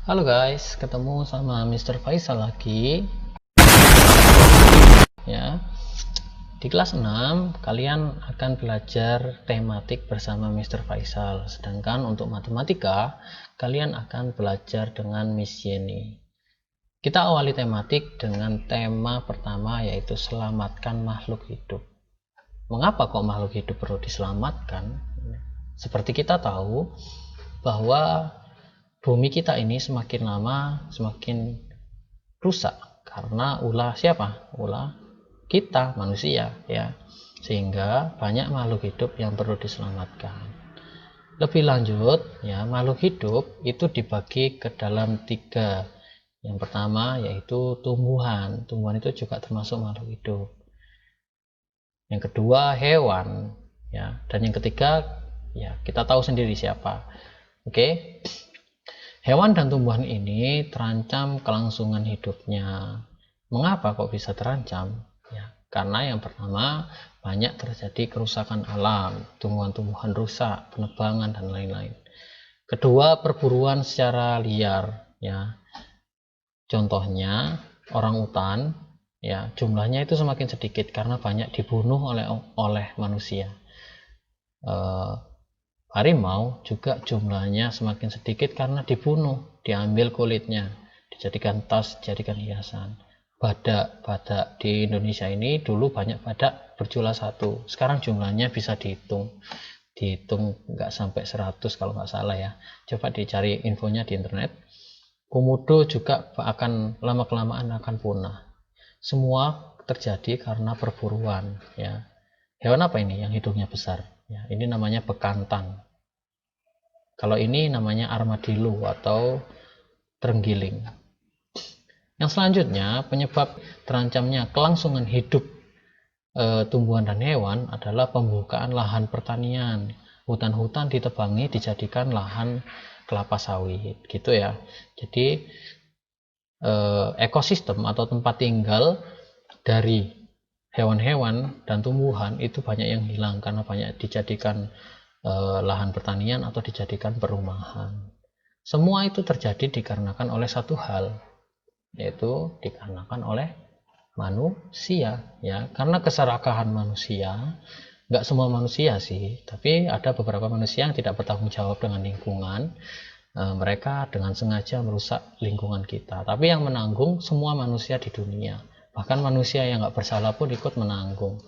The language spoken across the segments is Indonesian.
Halo guys, ketemu sama Mr. Faisal lagi. Ya. Di kelas 6 kalian akan belajar tematik bersama Mr. Faisal. Sedangkan untuk matematika kalian akan belajar dengan Miss Yeni. Kita awali tematik dengan tema pertama, yaitu selamatkan makhluk hidup. Mengapa kok makhluk hidup perlu diselamatkan? Seperti kita tahu bahwa bumi kita ini semakin lama semakin rusak karena ulah siapa? Ulah kita manusia, ya. Sehingga banyak makhluk hidup yang perlu diselamatkan. Lebih lanjut, ya, makhluk hidup itu dibagi ke dalam 3. Yang pertama yaitu tumbuhan. Tumbuhan itu juga termasuk makhluk hidup. Yang kedua hewan, ya. Dan yang ketiga, ya, kita tahu sendiri siapa. Oke. Hewan dan tumbuhan ini terancam kelangsungan hidupnya. Mengapa kok bisa terancam? Ya, karena yang pertama, banyak terjadi kerusakan alam, tumbuhan-tumbuhan rusak, penebangan dan lain-lain. Kedua, perburuan secara liar, ya. Contohnya orangutan, ya, jumlahnya itu semakin sedikit karena banyak dibunuh oleh manusia. Harimau juga jumlahnya semakin sedikit karena dibunuh, diambil kulitnya, dijadikan tas, dijadikan hiasan. Badak di Indonesia ini dulu banyak badak berjumlah 1, sekarang jumlahnya bisa dihitung nggak sampai 100 kalau nggak salah, ya. Coba dicari infonya di internet. Komodo juga akan lama-kelamaan akan punah. Semua terjadi karena perburuan, ya. Hewan apa ini yang hidungnya besar? Ya, ini namanya bekantan. Kalau ini namanya armadillo atau terenggiling. Yang selanjutnya, penyebab terancamnya kelangsungan hidup tumbuhan dan hewan adalah pembukaan lahan pertanian. Hutan-hutan ditebangi dijadikan lahan kelapa sawit, gitu ya. Jadi ekosistem atau tempat tinggal dari hewan-hewan dan tumbuhan itu banyak yang hilang karena banyak dijadikan lahan pertanian atau dijadikan perumahan. Semua itu terjadi dikarenakan oleh satu hal, yaitu dikarenakan oleh manusia, ya. Karena keserakahan manusia, nggak semua manusia sih, tapi ada beberapa manusia yang tidak bertanggung jawab dengan lingkungan. Mereka dengan sengaja merusak lingkungan kita, tapi yang menanggung semua manusia di dunia. Bahkan manusia yang nggak bersalah pun ikut menanggung.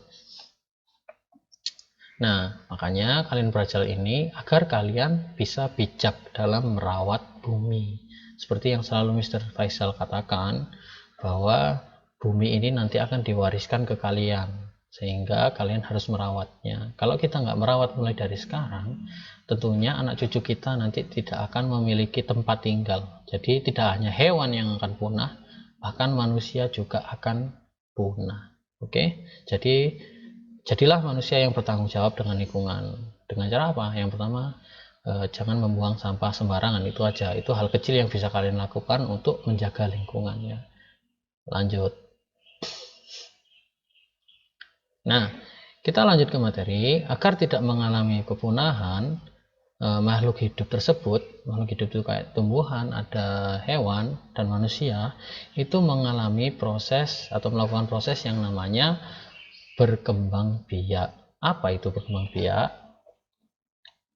Nah, makanya kalian belajar ini agar kalian bisa bijak dalam merawat bumi. Seperti yang selalu Mr. Faisal katakan, bahwa bumi ini nanti akan diwariskan ke kalian, sehingga kalian harus merawatnya. Kalau kita nggak merawat mulai dari sekarang, tentunya anak cucu kita nanti tidak akan memiliki tempat tinggal. Jadi tidak hanya hewan yang akan punah, bahkan manusia juga akan punah. Oke, jadi jadilah manusia yang bertanggung jawab dengan lingkungan. Dengan cara apa? Yang pertama, jangan membuang sampah sembarangan, itu aja. Itu hal kecil yang bisa kalian lakukan untuk menjaga lingkungannya. Lanjut. Nah, kita lanjut ke materi. Agar tidak mengalami kepunahan makhluk hidup tersebut, makhluk hidup itu kayak tumbuhan, ada hewan dan manusia, itu mengalami proses atau melakukan proses yang namanya berkembang biak. Apa itu berkembang biak?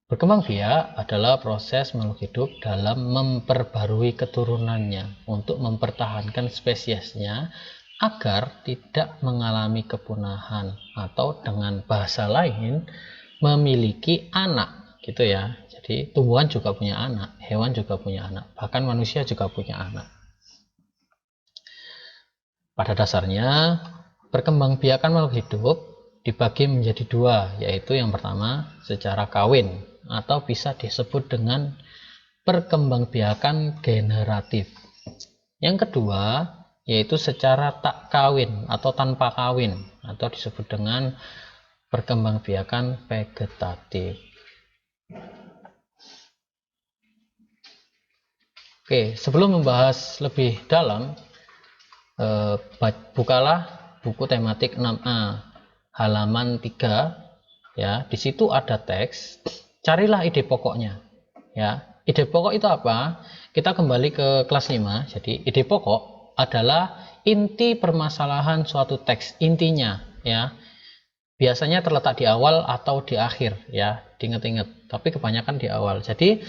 Berkembang biak adalah proses makhluk hidup dalam memperbarui keturunannya untuk mempertahankan spesiesnya agar tidak mengalami kepunahan, atau dengan bahasa lain memiliki anak, gitu ya. Jadi tumbuhan juga punya anak, hewan juga punya anak, bahkan manusia juga punya anak. Pada dasarnya, perkembangbiakan makhluk hidup dibagi menjadi 2, yaitu yang pertama secara kawin, atau bisa disebut dengan perkembangbiakan generatif. Yang kedua yaitu secara tak kawin atau tanpa kawin, atau disebut dengan perkembangbiakan vegetatif. Oke, sebelum membahas lebih dalam, bukalah buku tematik 6A halaman 3, ya. Di situ ada teks, carilah ide pokoknya, ya. Ide pokok itu apa? kita kembali ke kelas 5. Jadi ide pokok adalah inti permasalahan suatu teks, intinya ya. Biasanya terletak di awal atau di akhir ya, diingat-ingat. Tapi kebanyakan di awal. Jadi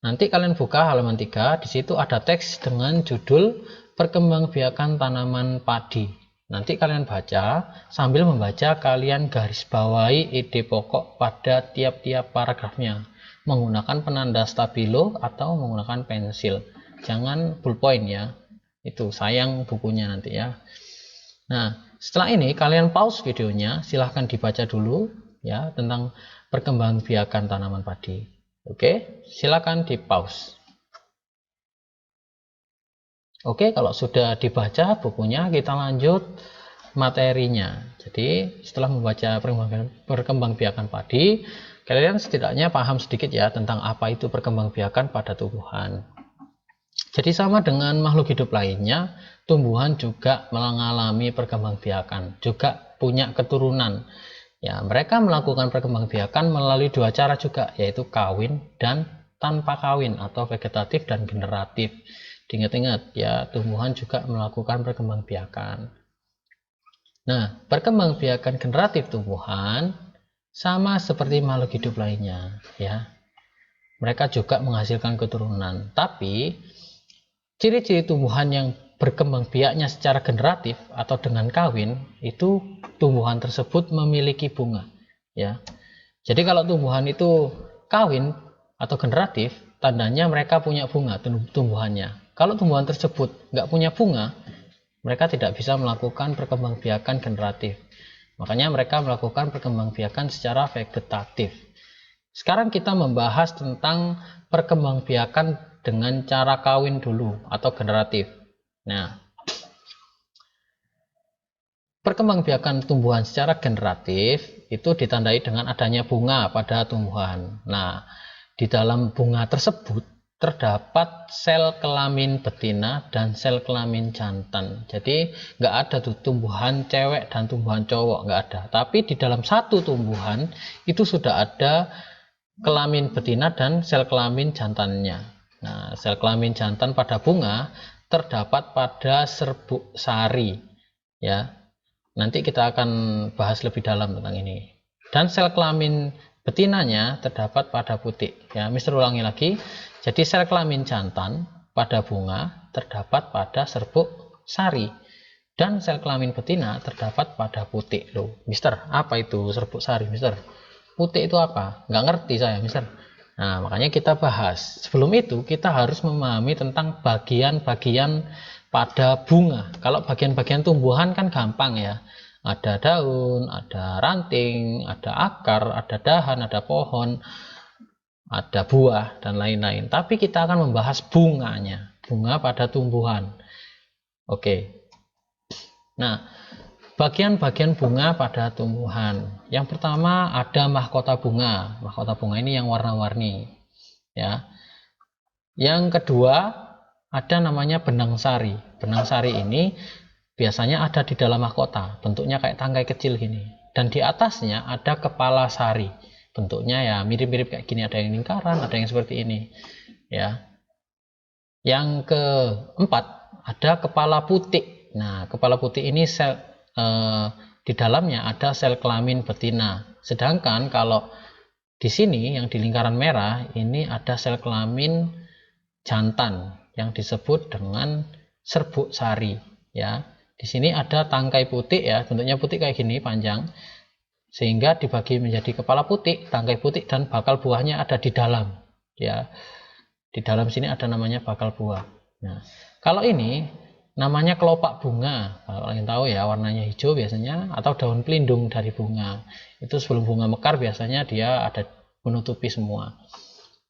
nanti kalian buka halaman 3, di situ ada teks dengan judul Perkembangbiakan Tanaman Padi. Nanti kalian baca, sambil membaca kalian garis bawahi ide pokok pada tiap-tiap paragrafnya menggunakan penanda stabilo atau menggunakan pensil. Jangan ballpoint ya. Itu sayang bukunya nanti ya. Nah, setelah ini kalian pause videonya, silahkan dibaca dulu ya tentang perkembangbiakan tanaman padi. Oke, silakan di pause. Oke, kalau sudah dibaca bukunya, kita lanjut materinya. Jadi setelah membaca perkembangbiakan padi, kalian setidaknya paham sedikit ya tentang apa itu perkembangbiakan pada tumbuhan. Jadi sama dengan makhluk hidup lainnya, tumbuhan juga mengalami perkembangbiakan, juga punya keturunan. Ya, mereka melakukan perkembangbiakan melalui dua cara juga, yaitu kawin dan tanpa kawin atau vegetatif dan generatif. Diingat-ingat ya, tumbuhan juga melakukan perkembangbiakan. Nah, perkembangbiakan generatif tumbuhan sama seperti makhluk hidup lainnya ya. Mereka juga menghasilkan keturunan, tapi ciri-ciri tumbuhan yang berkembang biaknya secara generatif atau dengan kawin, itu tumbuhan tersebut memiliki bunga ya. Jadi kalau tumbuhan itu kawin atau generatif, tandanya mereka punya bunga tumbuhannya. Kalau tumbuhan tersebut nggak punya bunga, mereka tidak bisa melakukan perkembangbiakan generatif. Makanya mereka melakukan perkembangbiakan secara vegetatif. Sekarang kita membahas tentang perkembangbiakan dengan cara kawin dulu atau generatif. Nah, perkembangbiakan tumbuhan secara generatif itu ditandai dengan adanya bunga pada tumbuhan. Nah, di dalam bunga tersebut terdapat sel kelamin betina dan sel kelamin jantan. Jadi nggak ada tuh tumbuhan cewek dan tumbuhan cowok, nggak ada. Tapi di dalam satu tumbuhan itu sudah ada kelamin betina dan sel kelamin jantannya. Nah, sel kelamin jantan pada bunga terdapat pada serbuk sari ya. Nanti kita akan bahas lebih dalam tentang ini. Dan sel kelamin betinanya terdapat pada putik ya. Mister ulangi lagi. Jadi sel kelamin jantan pada bunga terdapat pada serbuk sari dan sel kelamin betina terdapat pada putik. Loh, Mister, apa itu serbuk sari, Mister? Putik itu apa? Nggak ngerti saya, Mister. Nah, makanya kita bahas. Sebelum itu kita harus memahami tentang bagian-bagian pada bunga. Kalau bagian-bagian tumbuhan kan gampang ya. Ada daun, ada ranting, ada akar, ada dahan, ada pohon, ada buah dan lain-lain. Tapi kita akan membahas bunganya, bunga pada tumbuhan. Oke. Nah, bagian-bagian bunga pada tumbuhan. Yang pertama ada mahkota bunga. Mahkota bunga ini yang warna-warni. Ya. Yang kedua ada namanya benang sari. Benang sari ini biasanya ada di dalam mahkota. Bentuknya kayak tangkai kecil gini. Dan di atasnya ada kepala sari. Bentuknya ya mirip-mirip kayak gini, ada yang lingkaran, ada yang seperti ini ya. Yang keempat ada kepala putik. Nah, kepala putik ini sel di dalamnya ada sel kelamin betina. Sedangkan kalau di sini yang di lingkaran merah ini ada sel kelamin jantan yang disebut dengan serbuk sari ya. Di sini ada tangkai putik ya, bentuknya putik kayak gini panjang. Sehingga dibagi menjadi kepala putik, tangkai putik, dan bakal buahnya ada di dalam ya. Di dalam sini ada namanya bakal buah. Nah, kalau ini namanya kelopak bunga. Kalau kalian tahu ya, warnanya hijau biasanya, atau daun pelindung dari bunga. Itu sebelum bunga mekar biasanya dia ada menutupi semua.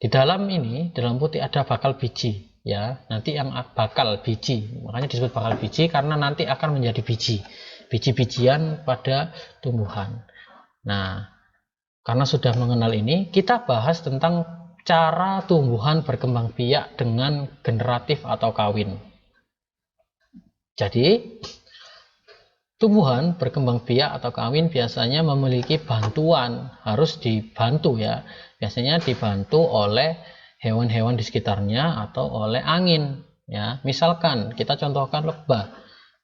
Di dalam ini, dalam putih ada bakal biji ya. Nanti yang bakal biji, makanya disebut bakal biji karena nanti akan menjadi biji. Biji-bijian pada tumbuhan. Nah, karena sudah mengenal ini, kita bahas tentang cara tumbuhan berkembang biak dengan generatif atau kawin. Jadi, tumbuhan berkembang biak atau kawin biasanya memiliki bantuan, harus dibantu ya. Biasanya dibantu oleh hewan-hewan di sekitarnya atau oleh angin, ya. Misalkan kita contohkan lebah.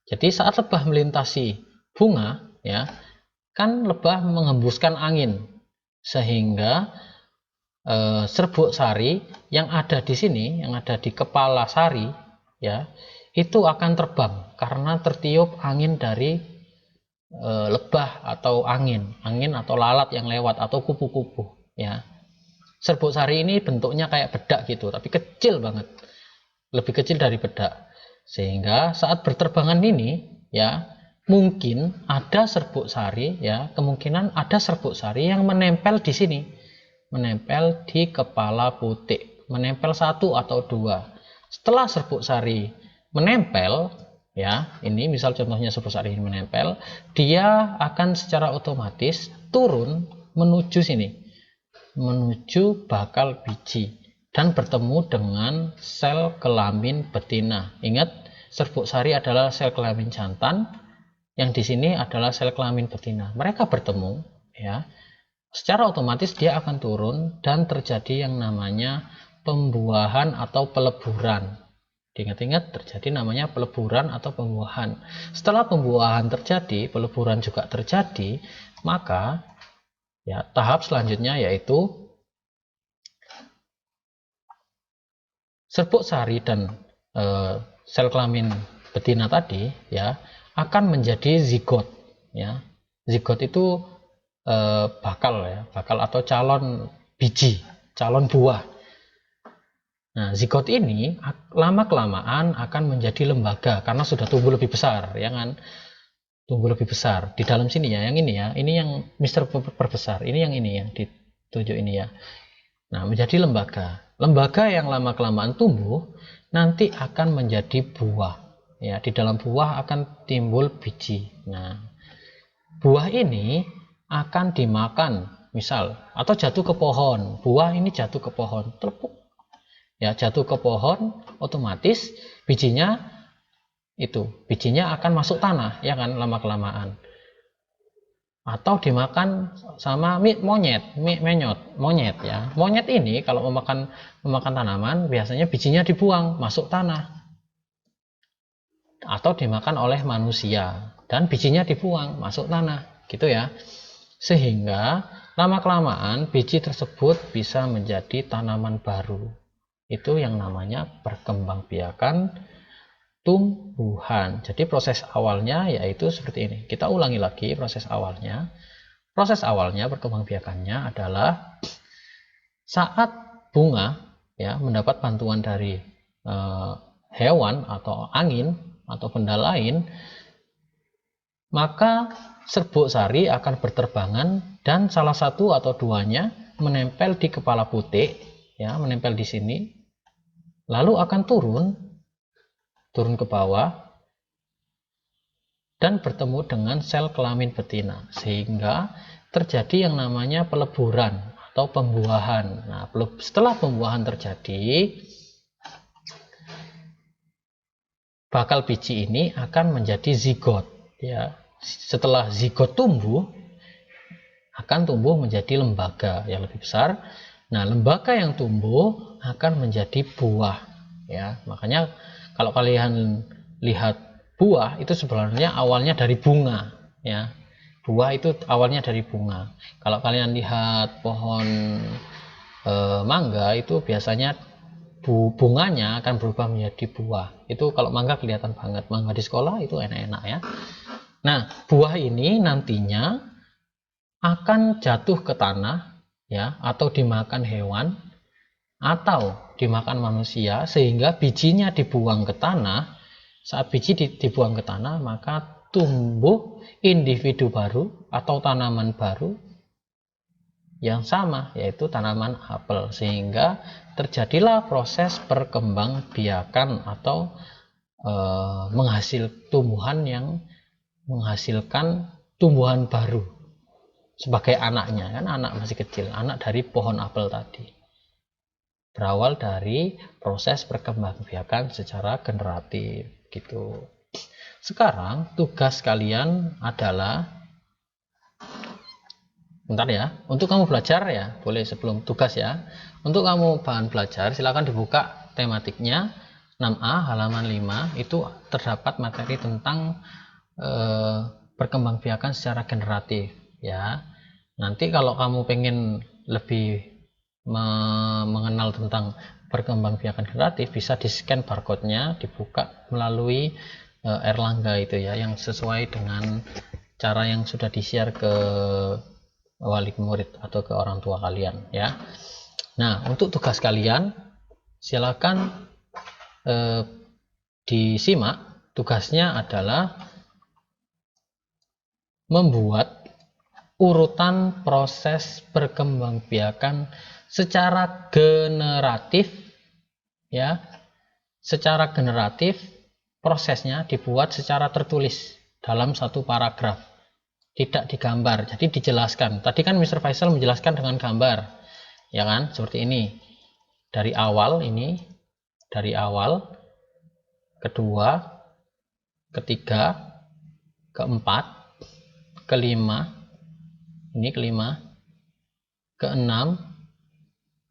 Jadi saat lebah melintasi bunga, ya, kan lebah menghembuskan angin sehingga serbuk sari yang ada di sini, yang ada di kepala sari, ya, itu akan terbang karena tertiup angin dari lebah atau angin atau lalat yang lewat atau kupu-kupu, ya. Serbuk sari ini bentuknya kayak bedak gitu, tapi kecil banget, lebih kecil dari bedak, sehingga saat berterbangan ini, ya, mungkin ada serbuk sari, ya, kemungkinan ada serbuk sari yang menempel di sini, menempel di kepala putik, menempel satu atau dua. Setelah serbuk sari menempel, ya, ini misal contohnya serbuk sari ini menempel, dia akan secara otomatis turun menuju sini, menuju bakal biji dan bertemu dengan sel kelamin betina. Ingat, serbuk sari adalah sel kelamin jantan, yang di sini adalah sel kelamin betina. Mereka bertemu, ya. Secara otomatis dia akan turun dan terjadi yang namanya pembuahan atau peleburan. Ingat-ingat, terjadi namanya peleburan atau pembuahan. Setelah pembuahan terjadi, peleburan juga terjadi, maka, ya, tahap selanjutnya yaitu serbuk sari dan sel kelamin betina tadi, ya, akan menjadi zigot, ya. Zigot itu bakal, ya, bakal atau calon biji, calon buah. Nah, zigot ini lama kelamaan akan menjadi lembaga karena sudah tumbuh lebih besar, ya kan? Tumbuh lebih besar di dalam sini, ya, yang ini, ya, ini yang Mister perbesar, ini yang ini yang ditunjuk ini, ya. Nah, menjadi lembaga. Lembaga yang lama kelamaan tumbuh nanti akan menjadi buah, ya. Di dalam buah akan timbul biji. Nah, buah ini akan dimakan, misal, atau jatuh ke pohon. Buah ini jatuh ke pohon, telepuk, ya, jatuh ke pohon, otomatis bijinya akan masuk tanah, ya kan, lama kelamaan. Atau dimakan sama monyet, ya. Monyet ini kalau memakan tanaman biasanya bijinya dibuang masuk tanah, atau dimakan oleh manusia dan bijinya dibuang masuk tanah, gitu, ya. Sehingga lama kelamaan biji tersebut bisa menjadi tanaman baru. Itu yang namanya perkembangbiakan tumbuhan. Jadi proses awalnya yaitu seperti ini. Kita ulangi lagi proses awalnya. Proses awalnya perkembangbiakannya adalah saat bunga, ya, mendapat bantuan dari hewan atau angin atau benda lain, maka serbuk sari akan berterbangan dan salah satu atau duanya menempel di kepala putik, ya, menempel di sini, lalu akan turun ke bawah dan bertemu dengan sel kelamin betina, sehingga terjadi yang namanya peleburan atau pembuahan. Nah, setelah pembuahan terjadi, bakal biji ini akan menjadi zigot, ya. Setelah zigot tumbuh, akan tumbuh menjadi lembaga yang lebih besar. Nah, lembaga yang tumbuh akan menjadi buah, ya. Makanya kalau kalian lihat buah itu sebenarnya awalnya dari bunga, ya. Buah itu awalnya dari bunga. Kalau kalian lihat pohon mangga itu biasanya bunganya akan berubah menjadi buah. Itu kalau mangga kelihatan banget, mangga di sekolah itu enak-enak, ya. Nah, buah ini nantinya akan jatuh ke tanah, ya, atau dimakan hewan atau dimakan manusia, sehingga bijinya dibuang ke tanah. Saat biji dibuang ke tanah, maka tumbuh individu baru atau tanaman baru yang sama, yaitu tanaman apel, sehingga terjadilah proses perkembangbiakan atau tumbuhan yang menghasilkan tumbuhan baru sebagai anaknya, kan anak masih kecil, anak dari pohon apel tadi, berawal dari proses perkembangbiakan secara generatif, gitu. Sekarang tugas kalian adalah Bentar ya, untuk kamu belajar ya, boleh sebelum tugas ya. Untuk kamu bahan belajar, silakan dibuka tematiknya 6A halaman 5, itu terdapat materi tentang perkembangbiakan secara generatif ya. Nanti kalau kamu pengen lebih mengenal tentang perkembangbiakan generatif, bisa di scan barcode-nya, dibuka melalui Erlangga itu ya, yang sesuai dengan cara yang sudah di-share ke wali murid atau ke orang tua kalian ya. Nah, untuk tugas kalian silakan disimak. Tugasnya adalah membuat urutan proses perkembangbiakan secara generatif ya. Secara generatif prosesnya dibuat secara tertulis dalam satu paragraf, tidak digambar, jadi dijelaskan. Tadi kan Mr. Faisal menjelaskan dengan gambar ya kan, seperti ini, dari awal, ini dari awal, kedua, ketiga, keempat, kelima, ini kelima, keenam,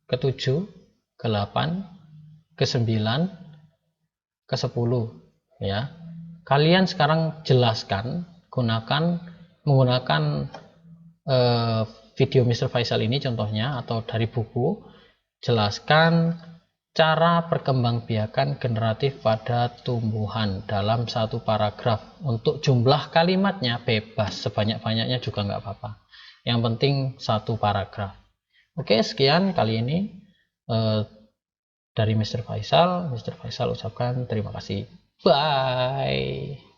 ketujuh, ke-8, ke-9, ke-10 ya. Kalian sekarang jelaskan menggunakan video Mr. Faisal ini contohnya, atau dari buku, jelaskan cara perkembangbiakan generatif pada tumbuhan dalam satu paragraf. Untuk jumlah kalimatnya bebas, sebanyak-banyaknya juga nggak apa-apa, yang penting satu paragraf. Oke, sekian kali ini dari Mr. Faisal. Mr. Faisal ucapkan terima kasih. Bye.